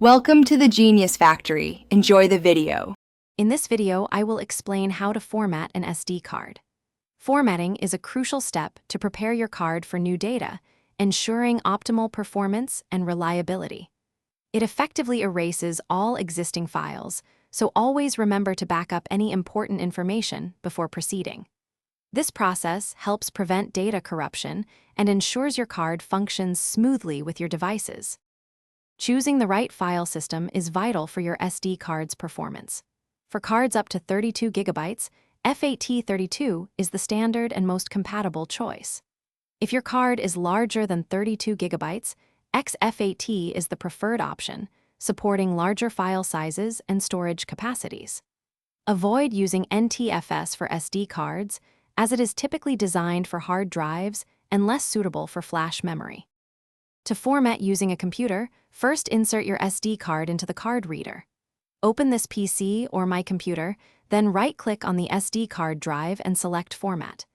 Welcome to the Genius Factory. Enjoy the video. In this video, I will explain how to format an SD card. Formatting is a crucial step to prepare your card for new data, ensuring optimal performance and reliability. It effectively erases all existing files, so always remember to back up any important information before proceeding. This process helps prevent data corruption and ensures your card functions smoothly with your devices. Choosing the right file system is vital for your SD card's performance. For cards up to 32 gigabytes, FAT32 is the standard and most compatible choice. If your card is larger than 32 gigabytes, XFAT is the preferred option, supporting larger file sizes and storage capacities. Avoid using NTFS for SD cards, as it is typically designed for hard drives and less suitable for flash memory. To format using a computer, first insert your SD card into the card reader. Open this PC or my computer, then right-click on the SD card drive and select Format.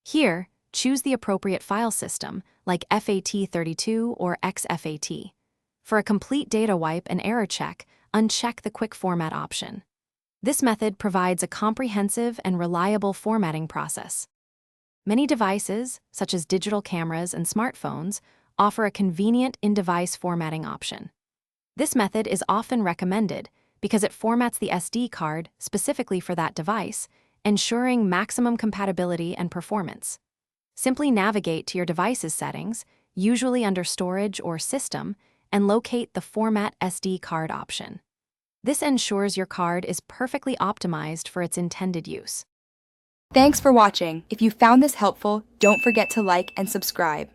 Here, choose the appropriate file system, like FAT32 or XFAT. For a complete data wipe and error check, uncheck the Quick Format option. This method provides a comprehensive and reliable formatting process. Many devices, such as digital cameras and smartphones, offer a convenient in-device formatting option. This method is often recommended because it formats the SD card specifically for that device, ensuring maximum compatibility and performance. Simply navigate to your device's settings, usually under Storage or System, and locate the Format SD card option. This ensures your card is perfectly optimized for its intended use. Thanks for watching. If you found this helpful, don't forget to like and subscribe.